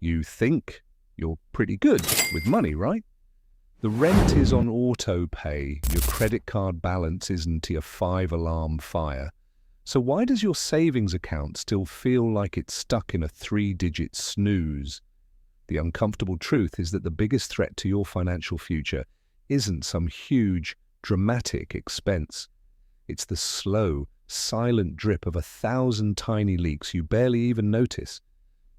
You think you're pretty good with money, right? The rent is on auto pay, your credit card balance isn't your 5-alarm fire. So why does your savings account still feel like it's stuck in a 3-digit snooze? The uncomfortable truth is that the biggest threat to your financial future isn't some huge, dramatic expense. It's the slow, silent drip of 1,000 tiny leaks you barely even notice.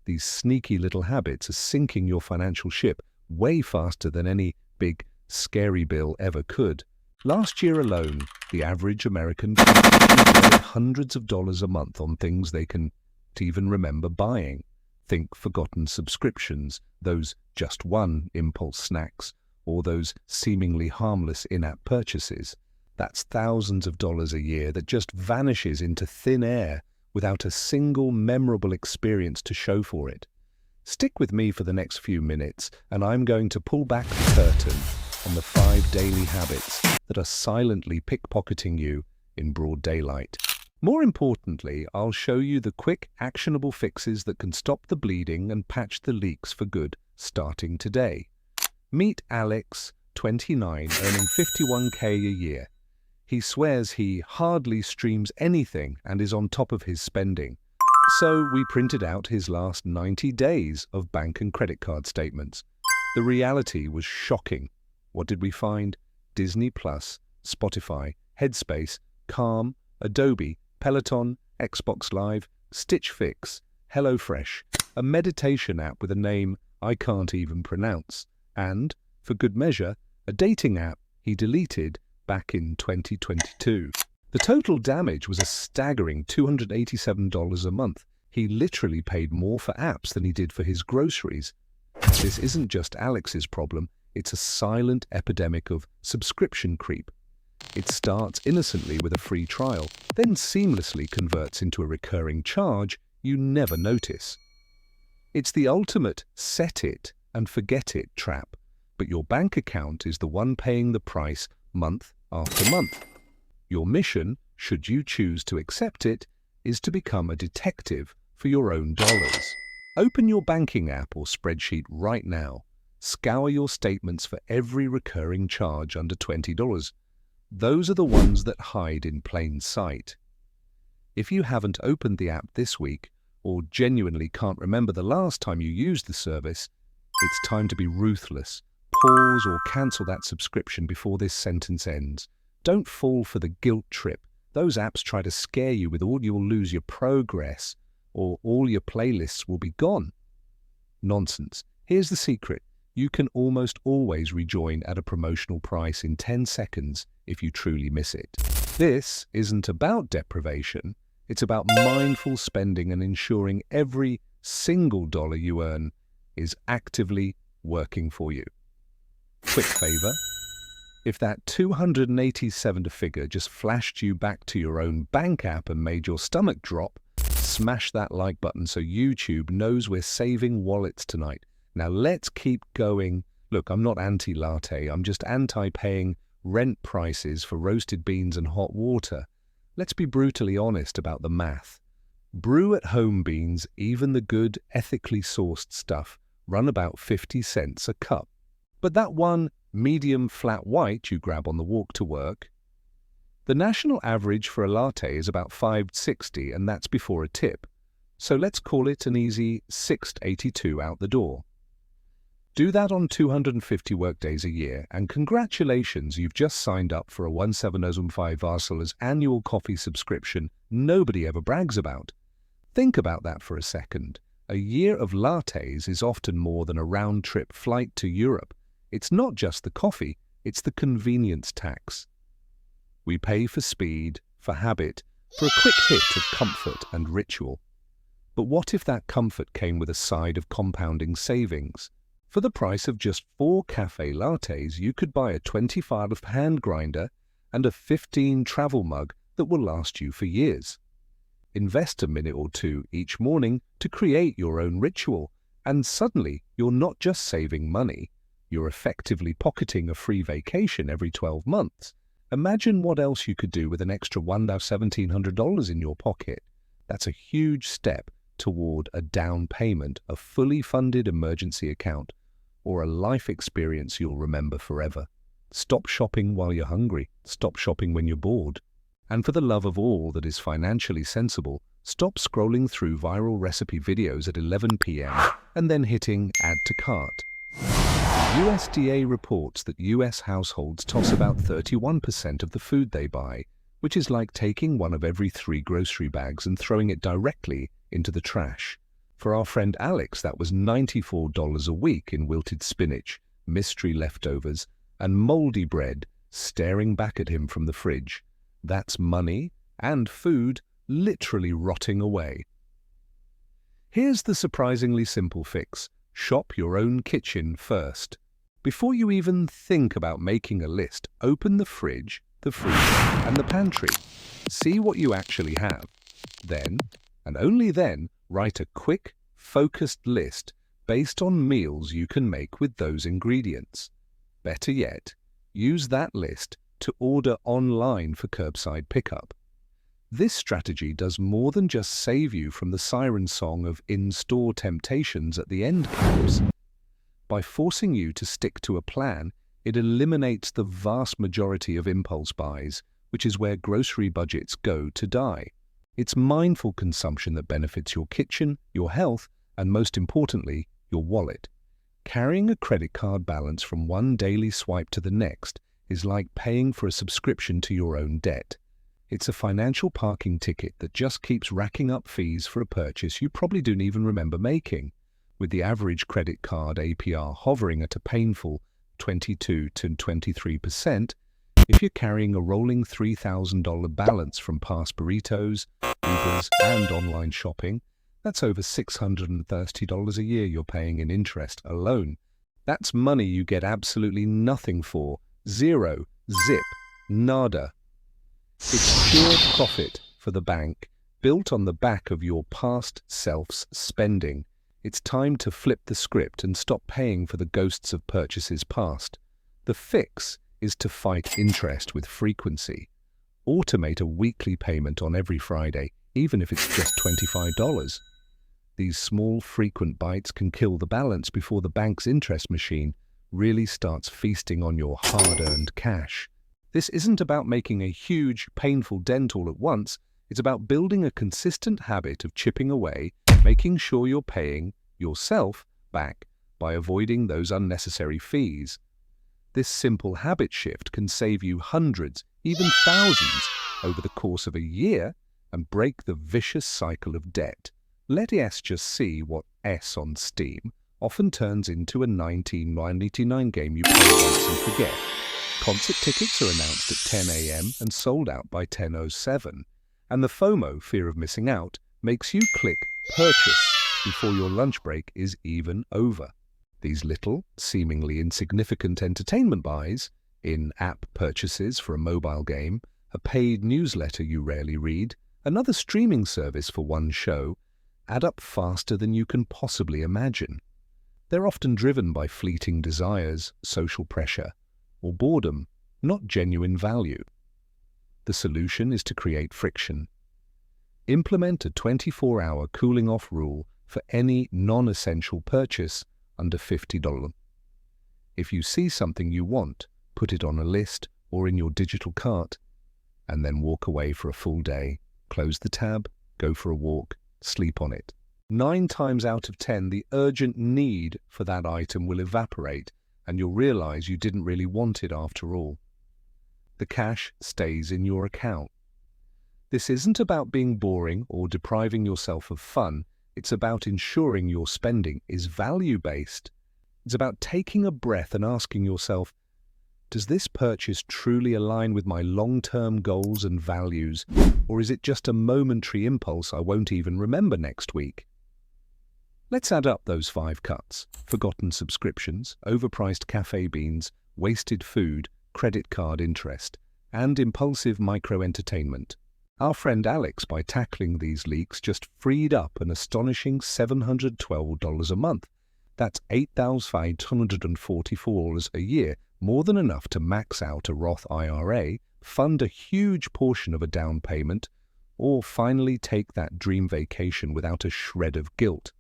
These sneaky little habits are sinking your financial ship way faster than any big, scary bill ever could. Last year alone, the average American spent hundreds of dollars a month on things they can't even remember buying. Think forgotten subscriptions, those just one impulse snacks, or those seemingly harmless in-app purchases. That's thousands of dollars a year that just vanishes into thin air without a single memorable experience to show for it. Stick with me for the next few minutes, and I'm going to pull back the curtain on the 5 daily habits that are silently pickpocketing you in broad daylight. More importantly, I'll show you the quick, actionable fixes that can stop the bleeding and patch the leaks for good, starting today. Meet Alex, 29, earning $51K a year. He swears he hardly streams anything and is on top of his spending. So we printed out his last 90 days of bank and credit card statements. The reality was shocking. What did we find? Disney+, Spotify, Headspace, Calm, Adobe, Peloton, Xbox Live, Stitch Fix, HelloFresh, a meditation app with a name I can't even pronounce, and, for good measure, a dating app he deleted back in 2022. The total damage was a staggering $287 a month. He literally paid more for apps than he did for his groceries. This isn't just Alex's problem, it's a silent epidemic of subscription creep. It starts innocently with a free trial, then seamlessly converts into a recurring charge you never notice. It's the ultimate set it and forget it trap, but your bank account is the one paying the price month after month. Your mission, should you choose to accept it, is to become a detective for your own dollars. Open your banking app or spreadsheet right now. Scour your statements for every recurring charge under $20. Those are the ones that hide in plain sight. If you haven't opened the app this week, or genuinely can't remember the last time you used the service, it's time to be ruthless. Pause or cancel that subscription before this sentence ends. Don't fall for the guilt trip. Those apps try to scare you with all you'll lose your progress, or all your playlists will be gone. Nonsense. Here's the secret. You can almost always rejoin at a promotional price in 10 seconds if you truly miss it. This isn't about deprivation. It's about mindful spending and ensuring every single dollar you earn is actively working for you. Quick favor. If that 287 figure just flashed you back to your own bank app and made your stomach drop, smash that like button so YouTube knows we're saving wallets tonight. Now let's keep going. Look, I'm not anti-latte, I'm just anti-paying rent prices for roasted beans and hot water. Let's be brutally honest about the math. Brew-at-home beans, even the good, ethically sourced stuff, run about 50 cents a cup. But that one medium flat white you grab on the walk to work, the national average for a latte is about $5.60, and that's before a tip. So let's call it an easy $6.82 out the door. Do that on 250 workdays a year, and congratulations, you've just signed up for a 1705 Varsolas annual coffee subscription nobody ever brags about. Think about that for a second. A year of lattes is often more than a round-trip flight to Europe. It's not just the coffee, it's the convenience tax. We pay for speed, for habit, for a quick hit of comfort and ritual. But what if that comfort came with a side of compounding savings? For the price of just 4 cafe lattes, you could buy a 25 hand grinder and a 15 travel mug that will last you for years. Invest a minute or two each morning to create your own ritual, and suddenly you're not just saving money, you're effectively pocketing a free vacation every 12 months. Imagine what else you could do with an extra $1,700 in your pocket. That's a huge step toward a down payment, a fully funded emergency account, or a life experience you'll remember forever. Stop shopping while you're hungry. Stop shopping when you're bored. And for the love of all that is financially sensible, stop scrolling through viral recipe videos at 11 p.m. and then hitting Add to Cart. The USDA reports that US households toss about 31% of the food they buy, which is like taking one of every 3 grocery bags and throwing it directly into the trash. For our friend Alex, that was $94 a week in wilted spinach, mystery leftovers, and moldy bread staring back at him from the fridge. That's money and food literally rotting away. Here's the surprisingly simple fix. Shop your own kitchen first. Before you even think about making a list, open the fridge, the freezer, and the pantry. See what you actually have. Then, and only then, write a quick, focused list based on meals you can make with those ingredients. Better yet, use that list to order online for curbside pickup. This strategy does more than just save you from the siren song of in-store temptations at the end caps. By forcing you to stick to a plan, it eliminates the vast majority of impulse buys, which is where grocery budgets go to die. It's mindful consumption that benefits your kitchen, your health, and most importantly, your wallet. Carrying a credit card balance from one daily swipe to the next is like paying for a subscription to your own debt. It's a financial parking ticket that just keeps racking up fees for a purchase you probably don't even remember making, with the average credit card APR hovering at a painful 22 to 23%. If you're carrying a rolling $3,000 balance from past burritos, Ubers, and online shopping, that's over $630 a year you're paying in interest alone. That's money you get absolutely nothing for. Zero, zip, nada. It's pure profit for the bank, built on the back of your past self's spending. It's time to flip the script and stop paying for the ghosts of purchases past. The fix is to fight interest with frequency. Automate a weekly payment on every Friday, even if it's just $25. These small, frequent bites can kill the balance before the bank's interest machine really starts feasting on your hard-earned cash. This isn't about making a huge, painful dent all at once. It's about building a consistent habit of chipping away, making sure you're paying yourself back by avoiding those unnecessary fees. This simple habit shift can save you hundreds, even thousands, over the course of a year and break the vicious cycle of debt. Let us just see what S on Steam often turns into a $19.99 game you play once and forget. Concert tickets are announced at 10 a.m. and sold out by 10:07, and the FOMO, fear of missing out, makes you click purchase before your lunch break is even over. These little, seemingly insignificant entertainment buys, in-app purchases for a mobile game, a paid newsletter you rarely read, another streaming service for one show, add up faster than you can possibly imagine. They're often driven by fleeting desires, social pressure, or boredom, not genuine value. The solution is to create friction. Implement a 24-hour cooling-off rule for any non-essential purchase under $50. If you see something you want, put it on a list or in your digital cart, and then walk away for a full day. Close the tab, go for a walk, sleep on it. 9 times out of 10, the urgent need for that item will evaporate, and you'll realize you didn't really want it after all. The cash stays in your account. This isn't about being boring or depriving yourself of fun. It's about ensuring your spending is value-based. It's about taking a breath and asking yourself, does this purchase truly align with my long-term goals and values, or is it just a momentary impulse I won't even remember next week? Let's add up those 5 cuts: forgotten subscriptions, overpriced cafe beans, wasted food, credit card interest, and impulsive micro-entertainment. Our friend Alex, by tackling these leaks, just freed up an astonishing $712 a month. That's $8,544 a year, more than enough to max out a Roth IRA, fund a huge portion of a down payment, or finally take that dream vacation without a shred of guilt.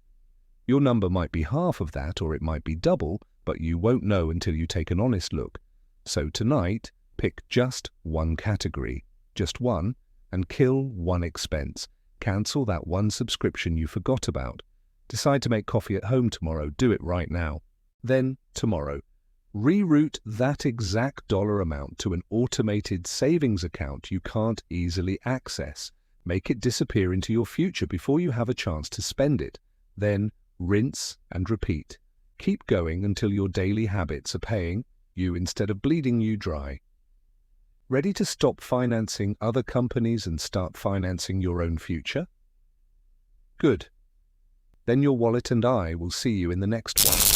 Your number might be half of that, or it might be double, but you won't know until you take an honest look. So tonight, pick just one category, just one, and kill one expense. Cancel that one subscription you forgot about. Decide to make coffee at home tomorrow. Do it right now. Then, tomorrow, reroute that exact dollar amount to an automated savings account you can't easily access. Make it disappear into your future before you have a chance to spend it. Then, rinse and repeat. Keep going until your daily habits are paying you instead of bleeding you dry. Ready to stop financing other companies and start financing your own future? Good. Then your wallet and I will see you in the next one.